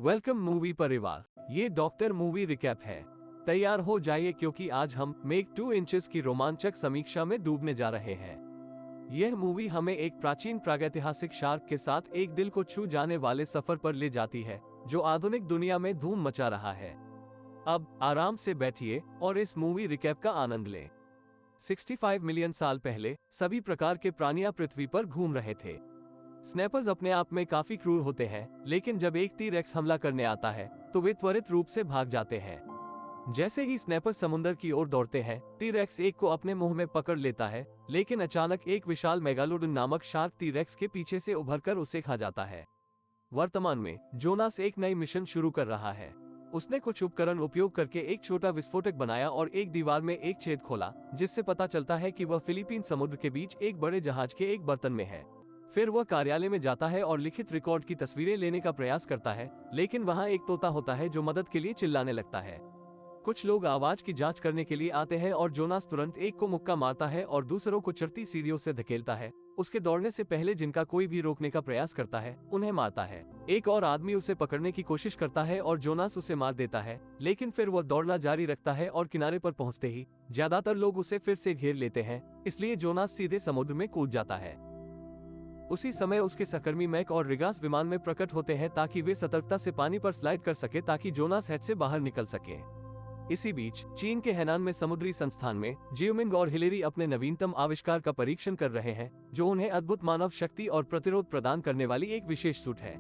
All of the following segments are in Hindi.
वेलकम मूवी परिवार। ये डॉक्टर मूवी रिकैप है। तैयार हो जाइए क्योंकि आज हम मेक 2 इंचेस की रोमांचक समीक्षा में डूबने जा रहे हैं। यह मूवी हमें एक प्राचीन प्रागैतिहासिक शार्क के साथ एक दिल को छू जाने वाले सफर पर ले जाती है जो आधुनिक दुनिया में धूम मचा रहा है। अब आराम से बैठिए और इस मूवी रिकैप का आनंद लें। 65 मिलियन साल पहले सभी प्रकार के प्राणियां पृथ्वी पर घूम रहे थे। स्नैपर्स अपने आप में काफी क्रूर होते हैं, लेकिन जब एक टी-रेक्स हमला करने आता है तो वे त्वरित रूप से भाग जाते हैं। जैसे ही स्नैपर्स समुद्र की ओर दौड़ते हैं, टी-रेक्स एक को अपने मुंह में पकड़ लेता है, लेकिन अचानक एक विशाल मेगालोडन नामक शार्क टी-रेक्स के पीछे से उभरकर उसे खा जाता है। वर्तमान में जोनास एक नई मिशन शुरू कर रहा है। उसने कुछ उपकरण उपयोग करके एक छोटा विस्फोटक बनाया और एक दीवार में एक छेद खोला, जिससे पता चलता है कि वह फिलीपीन समुद्र के बीच एक बड़े जहाज के एक बर्तन में है। फिर वह कार्यालय में जाता है और लिखित रिकॉर्ड की तस्वीरें लेने का प्रयास करता है, लेकिन वहां एक तोता होता है जो मदद के लिए चिल्लाने लगता है। कुछ लोग आवाज की जांच करने के लिए आते हैं और जोनास तुरंत एक को मुक्का मारता है और दूसरों को चढ़ती सीढ़ियों से धकेलता है। उसके दौड़ने से पहले जिनका कोई भी रोकने का प्रयास करता है उन्हें मारता है। एक और आदमी उसे पकड़ने की कोशिश करता है और जोनास उसे मार देता है, लेकिन फिर वह दौड़ना जारी रखता है और किनारे पर पहुंचते ही ज्यादातर लोग उसे फिर से घेर लेते हैं, इसलिए जोनास सीधे समुद्र में कूद जाता है। उसी समय उसके सहकर्मी मैक और रिगास विमान में प्रकट होते हैं ताकि वे सतर्कता से पानी पर स्लाइड कर सके ताकि जोनास हेड से बाहर निकल सके। इसी बीच चीन के हैनान में समुद्री संस्थान में जियोमिंग और हिलेरी अपने नवीनतम आविष्कार का परीक्षण कर रहे हैं, जो उन्हें अद्भुत मानव शक्ति और प्रतिरोध प्रदान करने वाली एक विशेष सूट है।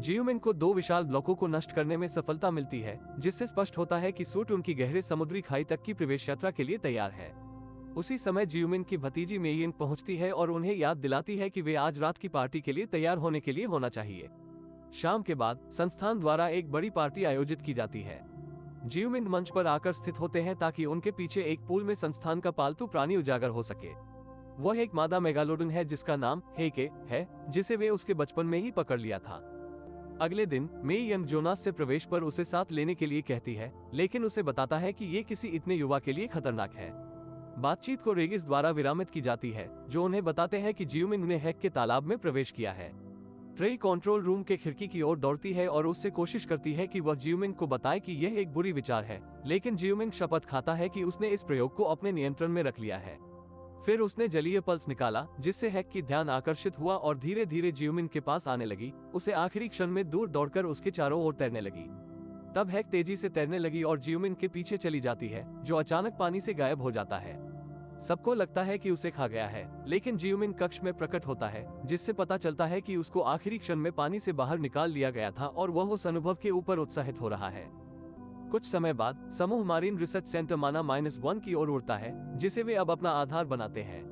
जियोमिंग को 2 विशाल ब्लॉकों को नष्ट करने में सफलता मिलती है, जिससे स्पष्ट होता है कि सूट उनकी गहरे समुद्री खाई तक की प्रवेश यात्रा के लिए तैयार है। उसी समय जियोमिंग की भतीजी मेइयिंग पहुंचती है और उन्हें याद दिलाती है कि वे आज रात की पार्टी के लिए तैयार होने के लिए होना चाहिए। शाम के बाद संस्थान द्वारा एक बड़ी पार्टी आयोजित की जाती है। जियोमिंग मंच पर आकर स्थित होते हैं ताकि उनके पीछे एक पूल में संस्थान का पालतू प्राणी उजागर हो सके। वह एक मादा मेगालोडन है जिसका नाम हेके है, जिसे वे उसके बचपन में ही पकड़ लिया था। अगले दिन मेइयिंग जोनास से प्रवेश पर उसे साथ लेने के लिए कहती है, लेकिन उसे बताता है कि ये किसी इतने युवा के लिए खतरनाक है। बातचीत को रेगिस द्वारा विरामित की जाती है, जो उन्हें बताते हैं कि जियोमिंग ने हैक के तालाब में प्रवेश किया है। ट्रेई कंट्रोल रूम के खिड़की की ओर दौड़ती है और उससे कोशिश करती है कि वह जियोमिंग को बताए कि यह एक बुरी विचार है, लेकिन जियोमिंग शपथ खाता है कि उसने इस प्रयोग को अपने नियंत्रण में रख लिया है। फिर उसने जलीय पल्स निकाला, जिससे हैक की ध्यान आकर्षित हुआ और धीरे धीरे जियोमिंग के पास आने लगी। उसे आखिरी क्षण में दूर दौड़कर उसके चारों ओर तैरने लगी। तब हैक तेजी से तैरने लगी और जियोमिंग के पीछे चली जाती है, जो अचानक पानी से गायब हो जाता है। सबको लगता है कि उसे खा गया है, लेकिन जियोमिंग कक्ष में प्रकट होता है, जिससे पता चलता है कि उसको आखिरी क्षण में पानी से बाहर निकाल लिया गया था और वह उस अनुभव के ऊपर उत्साहित हो रहा है। कुछ समय बाद समूह मारीन रिसर्च सेंटर माना -1 की ओर उड़ता है, जिसे वे अब अपना आधार बनाते हैं।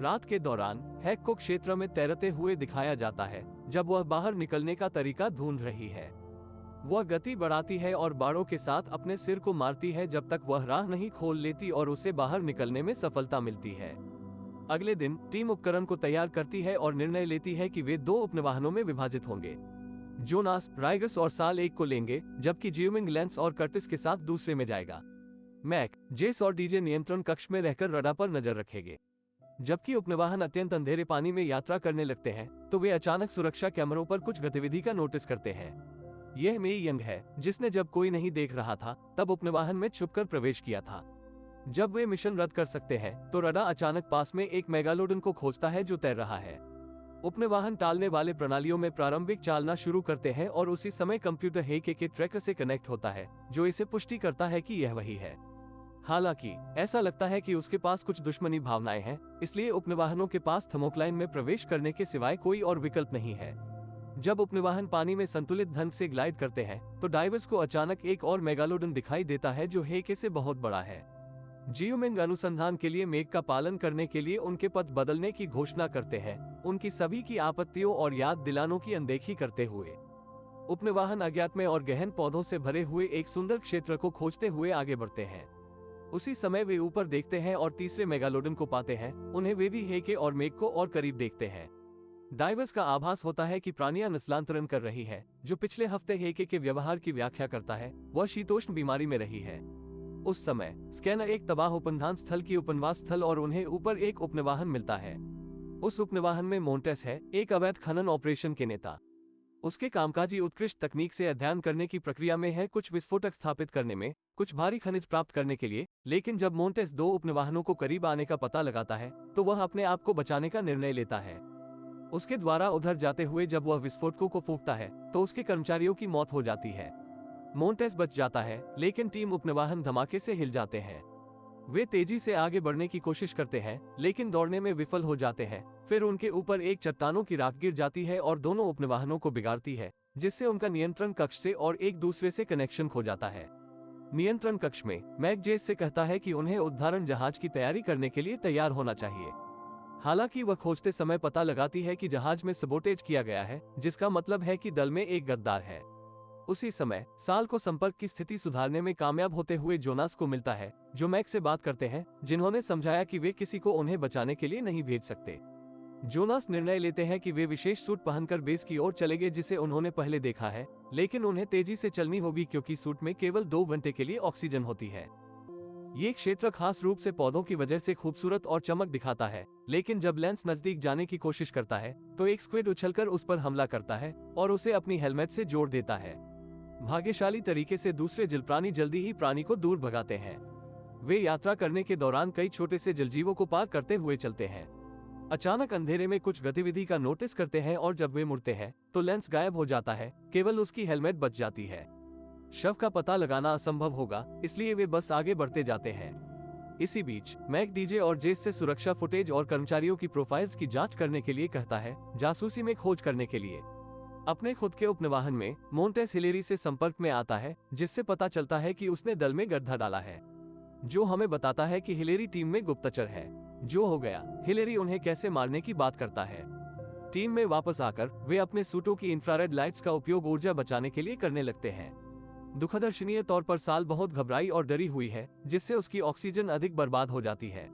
रात के दौरान हैक को क्षेत्र में तैरते हुए दिखाया जाता है, जब वह बाहर निकलने का तरीका ढूंढ रही है। वह गति बढ़ाती है और बाड़ों के साथ अपने सिर को मारती है जब तक वह राह नहीं खोल लेती और उसे बाहर निकलने में सफलता मिलती है। अगले दिन टीम उपकरण को तैयार करती है और निर्णय लेती है कि वे 2 उपनिवाहनों में विभाजित होंगे। जोनास, राइगस और साल एक को लेंगे, जबकि जियोमिंग लेंस और कर्टिस के साथ दूसरे में जाएगा। मैक, जेस और डीजे नियंत्रण कक्ष में रहकर रडार पर नजर रखेंगे। जबकि उपनिवाहन अत्यंत अंधेरे पानी में यात्रा करने लगते हैं, तो वे अचानक सुरक्षा कैमरों पर कुछ गतिविधि का नोटिस करते हैं। यह मेइयिंग है, जिसने जब कोई नहीं देख रहा था तब उपनिवाहन में छुपकर प्रवेश किया था। जब वे मिशन रद्द कर सकते हैं, तो रडार अचानक पास में एक मेगालोडन को खोजता है जो तैर रहा है। उपनिवाहन टालने वाले प्रणालियों में प्रारंभिक चालना शुरू करते हैं और उसी समय कंप्यूटर हेके के ट्रैकर से कनेक्ट होता है, जो इसे पुष्टि करता है कि यह वही है। हालांकि ऐसा लगता है कि उसके पास कुछ दुश्मनी भावनाएं हैं, इसलिए उपनिवाहनों के पास थर्मोक्लाइन में प्रवेश करने के सिवाय कोई और विकल्प नहीं है। जब उपनिवाहन पानी में संतुलित ढंग से ग्लाइड करते हैं, तो डाइवर्स को अचानक एक और मेगालोडन दिखाई देता है जो हेके से बहुत बड़ा है। जियोमिंग अनुसंधान के लिए मेक का पालन करने के लिए उनके पथ बदलने की घोषणा करते हैं, उनकी सभी की आपत्तियों और याद दिलानों की अनदेखी करते हुए। उपनिवाहन अज्ञात में और गहन पौधों से भरे हुए एक सुंदर क्षेत्र को खोजते हुए आगे बढ़ते हैं। उसी समय वे ऊपर देखते हैं और तीसरे मेगालोडन को पाते हैं। उन्हें वे भी हेके और मेक को और करीब देखते हैं। डाइवर्स का आभास होता है कि प्राणियां नस्लांतरण कर रही है, जो पिछले हफ्ते हेके के व्यवहार की व्याख्या करता है। वह शीतोष्ण बीमारी में रही है। उस समय स्कैनर एक तबाह उपनिधान स्थल की उपनिवास स्थल और उन्हें ऊपर एक उपनिवाहन मिलता है। उस उपनिवाहन में मोंटेस है, एक अवैध खनन ऑपरेशन के नेता। उसके कामकाजी उत्कृष्ट तकनीक से अध्ययन करने की प्रक्रिया में है, कुछ विस्फोटक स्थापित करने में, कुछ भारी खनिज प्राप्त करने के लिए। लेकिन जब मोंटेस 2 उपनिवाहनों को करीब आने का पता लगाता है तो वह अपने आप को बचाने का निर्णय लेता है। उसके द्वारा उधर जाते हुए जब वह विस्फोटकों को फूंकता है तो उसके कर्मचारियों की मौत हो जाती है। मोंटेस बच जाता है, लेकिन टीम उपनिवाहन धमाके से हिल जाते हैं। वे तेजी से आगे बढ़ने की कोशिश करते हैं, लेकिन दौड़ने में विफल हो जाते हैं। फिर उनके ऊपर एक चट्टानों की राख गिर जाती है और दोनों उपनिवाहनों को बिगाड़ती है, जिससे उनका नियंत्रण कक्ष से और एक दूसरे से कनेक्शन खो जाता है। नियंत्रण कक्ष में मैक जेस से कहता है कि उन्हें उद्धारण जहाज की तैयारी करने के लिए तैयार होना चाहिए। हालांकि वह खोजते समय पता लगाती है कि जहाज में सबोटेज किया गया है, जिसका मतलब है कि दल में एक गद्दार है। उसी समय साल को संपर्क की स्थिति सुधारने में कामयाब होते हुए जोनास को मिलता है, जो मैक से बात करते हैं, जिन्होंने समझाया कि वे किसी को उन्हें बचाने के लिए नहीं भेज सकते। जोनास निर्णय लेते हैं कि वे विशेष सूट पहनकर बेस की ओर चलेंगे, जिसे उन्होंने पहले देखा है, लेकिन उन्हें तेजी से चलनी होगी क्योंकि सूट में केवल 2 घंटे के लिए ऑक्सीजन होती है। ये क्षेत्र खास रूप से पौधों की वजह से खूबसूरत और चमक दिखाता है, लेकिन जब लेंस नजदीक जाने की कोशिश करता है तो एक स्क्विड उछलकर उस पर हमला करता है और उसे अपनी हेलमेट से जोड़ देता है। भाग्यशाली तरीके से दूसरे जलप्राणी जल्दी ही प्राणी को दूर भगाते हैं। वे यात्रा करने के दौरान कई छोटे से जलजीवों को पार करते हुए चलते हैं। अचानक अंधेरे में कुछ गतिविधि का नोटिस करते हैं और जब वे मुड़ते हैं तो लेंस गायब हो जाता है, केवल उसकी हेलमेट बच जाती है। शव का पता लगाना असंभव होगा, इसलिए वे बस आगे बढ़ते जाते हैं। इसी बीच मैक डीजे और जेस से सुरक्षा फुटेज और कर्मचारियों की प्रोफाइल्स की जांच करने के लिए कहता है, जासूसी में खोज करने के लिए। अपने खुद के उपनिवाहन में मोंटेस हिलेरी से संपर्क में आता है, जिससे पता चलता है कि उसने दल में गड्ढा डाला है, जो हमें बताता है कि हिलेरी टीम में गुप्तचर है। जो हो गया, हिलेरी उन्हें कैसे मारने की बात करता है। टीम में वापस आकर वे अपने सूटों की इंफ्रारेड लाइट्स का उपयोग ऊर्जा बचाने के लिए करने लगते हैं। दुखदर्शनीय तौर पर साल बहुत घबराई और डरी हुई है, जिससे उसकी ऑक्सीजन अधिक बर्बाद हो जाती है।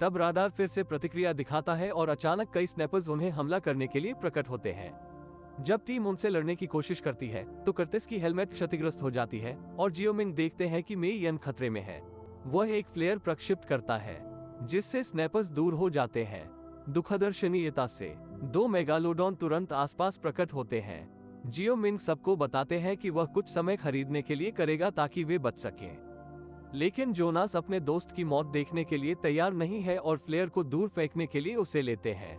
तब राडार फिर से प्रतिक्रिया दिखाता है और अचानक कई स्नैपर्स उन्हें हमला करने के लिए प्रकट होते हैं। जब टीम उनसे लड़ने की कोशिश करती है तो कर्टिस की हेलमेट क्षतिग्रस्त हो जाती है और जियोमिंग देखते हैं कि मेई यन खतरे में है। वह एक फ्लेयर प्रक्षिप्त करता है, जिससे स्नैपर्स दूर हो जाते हैं। दुखदर्शनीयता से 2 मेगालोडॉन तुरंत आसपास प्रकट होते हैं। जियोमिंग सबको बताते हैं कि वह कुछ समय खरीदने के लिए करेगा ताकि वे बच सकें। लेकिन जोनास अपने दोस्त की मौत देखने के लिए तैयार नहीं है और फ्लेयर को दूर फेंकने के लिए उसे लेते हैं।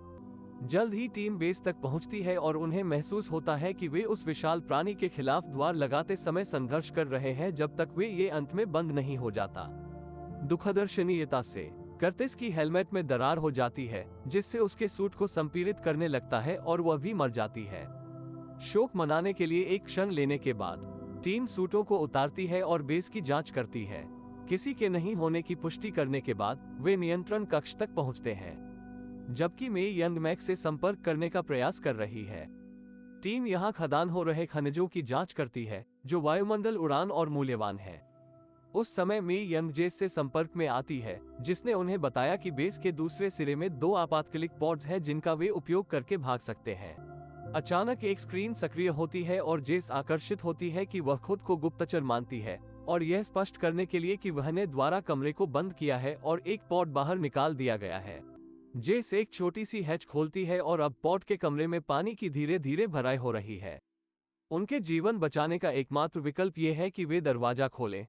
जल्द ही टीम बेस तक पहुंचती है और उन्हें महसूस होता है कि वे उस विशाल प्राणी के खिलाफ द्वार लगाते समय संघर्ष कर रहे हैं जब तक वे ये अंत में बंद नहीं हो जाता। दुखदर्शनीयता से कर्टिस की हेलमेट में दरार हो जाती है, जिससे उसके सूट को संपीड़ित करने लगता है और वह भी मर जाती है। शोक मनाने के लिए एक क्षण लेने के बाद टीम सूटों को उतारती है और बेस की जांच करती है। किसी के नहीं होने की पुष्टि करने के बाद वे नियंत्रण कक्ष तक पहुंचते हैं, जबकि मेई यंग मैक से संपर्क करने का प्रयास कर रही है। टीम यहां खदान हो रहे खनिजों की जांच करती है, जो वायुमंडल उड़ान और मूल्यवान है। उस समय मेई यंग जेस से संपर्क में आती है, जिसने उन्हें बताया कि बेस के दूसरे सिरे में 2 आपातकालिक पॉड्स हैं जिनका वे उपयोग करके भाग सकते हैं। अचानक एक स्क्रीन सक्रिय होती है और जेस आकर्षित होती है कि वह खुद को गुप्तचर मानती है और यह स्पष्ट करने के लिए कि वहने द्वारा कमरे को बंद किया है और एक पॉड बाहर निकाल दिया गया है। जेस एक छोटी सी हैच खोलती है और अब पॉड के कमरे में पानी की धीरे धीरे भराई हो रही है। उनके जीवन बचाने का एकमात्र विकल्प यह है कि वे दरवाजा खोलें।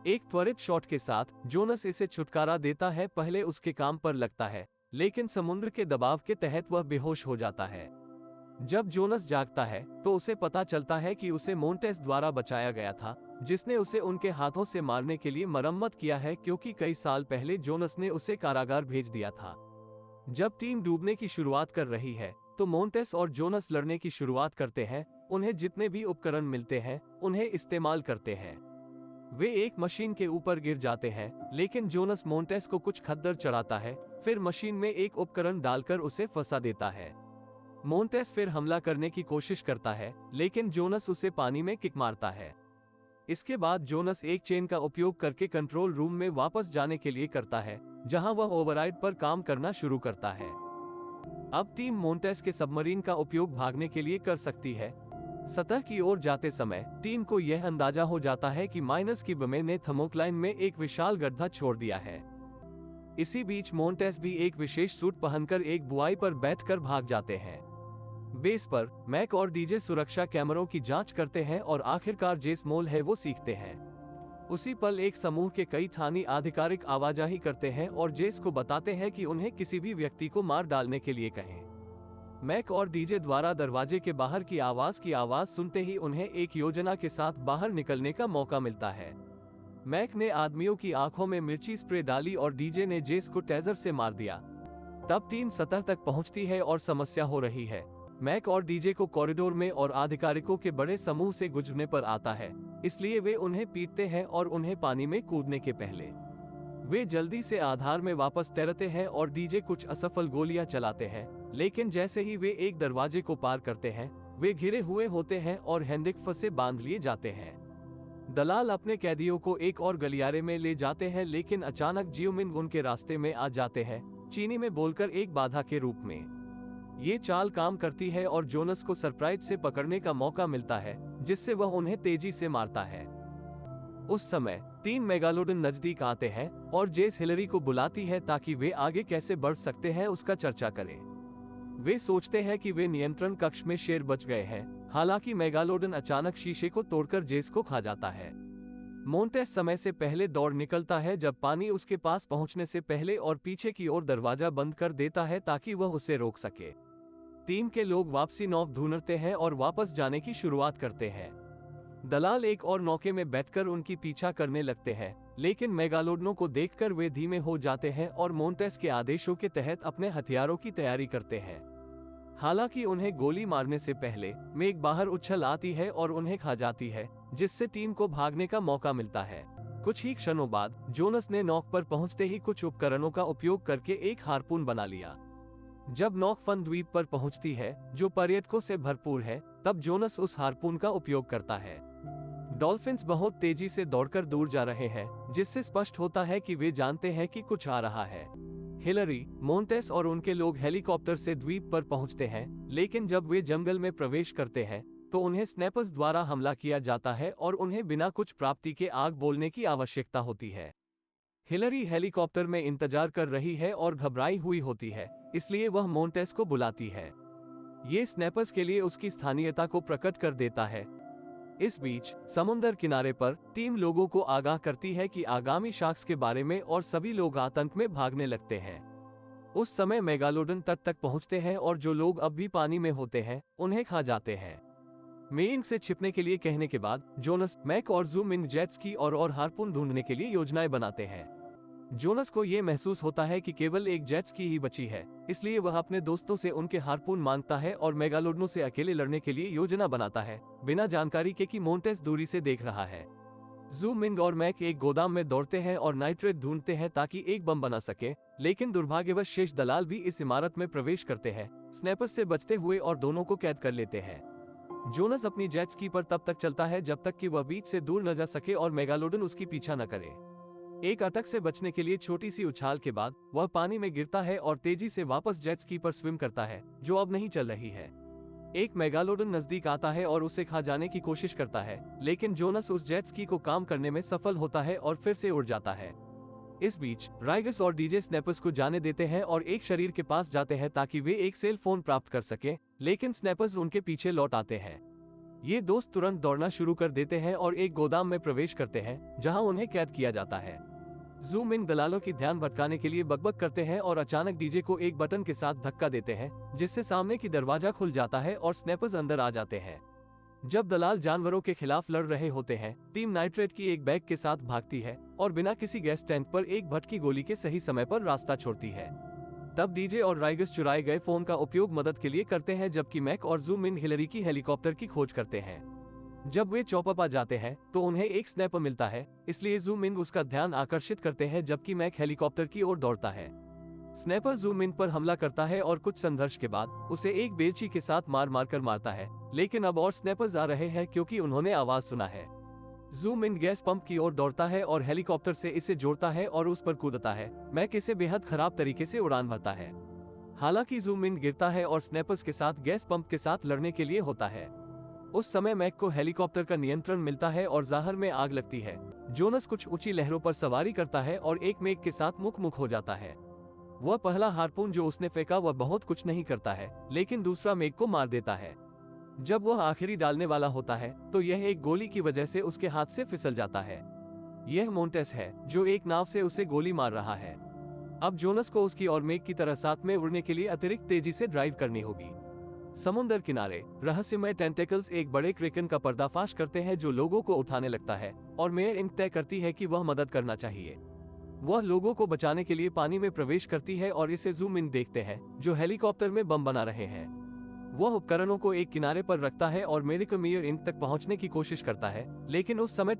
एक त्वरित शॉट के साथ जोनस इसे छुटकारा देता है। पहले उसके काम पर लगता है, लेकिन समुद्र के दबाव के तहत वह बेहोश हो जाता है। जब जोनस जागता है तो उसे पता चलता है कि उसे मोंटेस द्वारा बचाया गया था, जिसने उसे उनके हाथों से मारने के लिए मरम्मत किया है क्योंकि कई साल पहले जोनस ने उसे कारागार भेज दिया था। जब टीम डूबने की शुरुआत कर रही है तो मोंटेस और जोनस लड़ने की शुरुआत करते हैं। उन्हें जितने भी उपकरण मिलते हैं उन्हें इस्तेमाल करते हैं। वे एक मशीन के ऊपर गिर जाते हैं, लेकिन जोनस मोंटेस को कुछ खद्दर चढ़ाता है, फिर मशीन में एक उपकरण डालकर उसे फंसा देता है। मोंटेस फिर हमला करने की कोशिश करता है, लेकिन जोनस उसे पानी में किक मारता है। इसके बाद जोनस एक चेन का उपयोग करके कंट्रोल रूम में वापस जाने के लिए करता है, जहां वह ओवरराइड पर काम करना शुरू करता है। अब टीम मोंटेस के सबमरीन का उपयोग भागने के लिए कर सकती है। सतह की ओर जाते समय टीम को यह अंदाजा हो जाता है कि माइनस की बमे ने थर्मोक्लाइन में एक विशाल गड्ढा छोड़ दिया है। इसी बीच मोंटेस भी एक विशेष सूट पहनकर एक बुआई पर बैठकर भाग जाते हैं। बेस पर मैक और डीजे सुरक्षा कैमरों की जांच करते हैं और आखिरकार जेस मोल है वो सीखते हैं। उसी पल एक समूह के कई स्थानीय आधिकारिक आवाजाही करते हैं और जेस को बताते हैं कि उन्हें किसी भी व्यक्ति को मार डालने के लिए कहें। मैक और डीजे द्वारा दरवाजे के बाहर की आवाज सुनते ही उन्हें एक योजना के साथ बाहर निकलने का मौका मिलता है। मैक ने आदमियों की आंखों में मिर्ची स्प्रे डाली और डीजे ने जेस को टेजर से मार दिया। तब टीम सतह तक पहुंचती है और समस्या हो रही है। मैक और डीजे को कॉरिडोर में और आधिकारिकों के बड़े समूह से गुजरने पर आता है, इसलिए वे उन्हें पीटते हैं और उन्हें पानी में कूदने के पहले वे जल्दी से आधार में वापस तैरते हैं और डीजे कुछ असफल गोलियां चलाते हैं, लेकिन जैसे ही वे एक दरवाजे को पार करते हैं वे घिरे हुए होते हैं और हैंडकफ से बांध लिए जाते हैं। दलाल अपने कैदियों को एक और गलियारे में ले जाते हैं, लेकिन अचानक जियोमिंग उनके रास्ते में आ जाते हैं, चीनी में बोलकर एक बाधा के रूप में। ये चाल काम करती है और जोनस को सरप्राइज से पकड़ने का मौका मिलता है, जिससे वह उन्हें तेजी से मारता है। उस समय 3 मेगालोडन नजदीक आते हैं और जेस हिलरी को बुलाती है ताकि वे आगे कैसे बढ़ सकते हैं उसका चर्चा करें। वे सोचते हैं कि वे नियंत्रण कक्ष में शेर बच गए हैं, हालांकि मेगालोडन अचानक शीशे को तोड़कर जेस को खा जाता है। मोंटेस समय से पहले दौड़ निकलता है जब पानी उसके पास पहुंचने से पहले और पीछे की ओर दरवाजा बंद कर देता है ताकि वह उसे रोक सके। टीम के लोग वापसी नौका ढूंढते हैं और वापस जाने की शुरुआत करते हैं। दलाल एक और नौके में बैठकर उनकी पीछा करने लगते हैं, लेकिन मेगालोडनों को देखकर वे धीमे हो जाते हैं और मोंटेस के आदेशों के तहत अपने हथियारों की तैयारी करते हैं। हालांकि उन्हें गोली मारने से पहले मेग बाहर उछल आती है और उन्हें खा जाती है, जिससे टीम को भागने का मौका मिलता है। कुछ ही क्षणों बाद जोनस ने नौक पर पहुंचते ही कुछ उपकरणों का उपयोग करके एक हार्पून बना लिया। जब नौक फन द्वीप पर पहुंचती है, जो पर्यटकों से भरपूर है, तब जोनस उस हार्पून का उपयोग करता है। डॉल्फिन्स बहुत तेजी से दौड़कर दूर जा रहे हैं, जिससे स्पष्ट होता है कि वे जानते हैं कि कुछ आ रहा है। हिलरी, मोंटेस और उनके लोग हेलीकॉप्टर से द्वीप पर पहुंचते हैं, लेकिन जब वे जंगल में प्रवेश करते हैं तो उन्हें स्नैपर्स द्वारा हमला किया जाता है और उन्हें बिना कुछ प्राप्ति के आग बोलने की आवश्यकता होती है। हिलरी हेलीकॉप्टर में इंतजार कर रही है और घबराई हुई होती है, इसलिए वह मोंटेस को बुलाती है। ये स्नैपर्स के लिए उसकी स्थानीयता को प्रकट कर देता है। इस बीच समुद्र किनारे पर टीम लोगों को आगाह करती है कि आगामी शख्स के बारे में और सभी लोग आतंक में भागने लगते हैं। उस समय मेगालोडन तट तक पहुंचते हैं और जो लोग अब भी पानी में होते हैं उन्हें खा जाते हैं। मेइंग से छिपने के लिए कहने के बाद जोनस, मैक और जूम इन जेट्स की और हार्पून ढूंढने के लिए योजनाएं बनाते हैं। जोनस को यह महसूस होता है कि केवल एक जेट्स की ही बची है, इसलिए वह अपने दोस्तों से उनके हार्पून मांगता है और मेगालोडनों से अकेले लड़ने के लिए योजना बनाता है, बिना जानकारी के कि मोंटेस दूरी से देख रहा है। जूम इन और मैक एक गोदाम में दौड़ते हैं और नाइट्रेट ढूंढते हैं ताकि एक बम बना सके, लेकिन दुर्भाग्यवश शेष दलाल भी इस इमारत में प्रवेश करते हैं, स्नैपर्स से बचते हुए और दोनों को कैद कर लेते हैं। जोनस अपनी जेट स्की पर तब तक चलता है जब तक कि वह बीच से दूर न जा सके और मेगालोडन उसकी पीछा न करे। एक अटक से बचने के लिए छोटी सी उछाल के बाद वह पानी में गिरता है और तेजी से वापस जेट स्की पर स्विम करता है, जो अब नहीं चल रही है। एक मेगालोडन नजदीक आता है और उसे खा जाने की कोशिश करता है, लेकिन जोनस उस जेट स्की को काम करने में सफल होता है और फिर से उड़ जाता है। इस बीच राइगस और डीजे स्नैपर्स को जाने देते हैं और एक शरीर के पास जाते हैं ताकि वे एक सेल फोन प्राप्त कर सके, लेकिन स्नैपर्स उनके पीछे लौट आते हैं। ये दोस्त तुरंत दौड़ना शुरू कर देते हैं और एक गोदाम में प्रवेश करते हैं, जहां उन्हें कैद किया जाता है। जूम इन दलालों की ध्यान भटकाने के लिए बकबक करते हैं और अचानक डीजे को एक बटन के साथ धक्का देते हैं, जिससे सामने की दरवाजा खुल जाता है और स्नैपर्स अंदर आ जाते हैं। जब दलाल जानवरों के खिलाफ लड़ रहे होते हैं, टीम नाइट्रेट की एक बैग के साथ भागती है और बिना किसी गैस टैंक पर एक भटकी गोली के सही समय पर रास्ता छोड़ती है। तब डीजे और राइगस चुराए गए फोन का उपयोग मदद के लिए करते हैं, जबकि मैक और जूम इन हिलरी की हेलीकॉप्टर की खोज करते हैं। जब वे चौपर पर जाते हैं तो उन्हें एक स्नैपर मिलता है, इसलिए जूम इन उसका ध्यान आकर्षित करते हैं, जबकि मैक हेलीकॉप्टर की ओर दौड़ता है। स्नैपर जूम इन पर हमला करता है और कुछ संघर्ष के बाद उसे एक बेलची के साथ मार कर मारता है, लेकिन अब और स्नैपर्स आ रहे हैं क्योंकि उन्होंने आवाज सुना है। जूम इन गैस पंप की ओर दौड़ता है और हेलीकॉप्टर से इसे जोड़ता है और उस पर कूदता है। मैक इसे बेहद खराब तरीके से उड़ान भरता है। हालांकि जूम इन गिरता है और स्नैपर्स के साथ गैस पंप के साथ लड़ने के लिए होता है। उस समय मैक को हेलीकॉप्टर का नियंत्रण मिलता है और जाहर में आग लगती है। जोनस कुछ ऊंची लहरों पर सवारी करता है और एक मेघ के साथ मुख हो जाता है। वह पहला हार्पून जो उसने फेंका वह बहुत कुछ नहीं करता है, लेकिन दूसरा मेग को मार देता है। जब वह आखिरी डालने वाला होता है तो यह एक गोली की वजह से उसके हाथ से फिसल जाता है। यह मोंटेस है जो एक नाव से उसे गोली मार रहा है। अब जोनस को उसकी और मेग की तरह साथ में उड़ने के लिए अतिरिक्त तेजी से ड्राइव करनी होगी। समुद्र किनारे रहस्यमय टेंटेकल्स एक बड़े क्रेकन का पर्दाफाश करते हैं जो लोगों को उठाने लगता है, और मेयर इंक तय करती है कि वह मदद करना चाहिए। वह लोगों को बचाने के लिए पानी में प्रवेश करती है और इसे जूम इन देखते हैं जो हेलीकॉप्टर में बम बना रहे हैं। वह उपकरणों को एक किनारे पर रखता है और मेरिको मेयर इंक तक पहुंचने की कोशिश करता है, लेकिन उस समय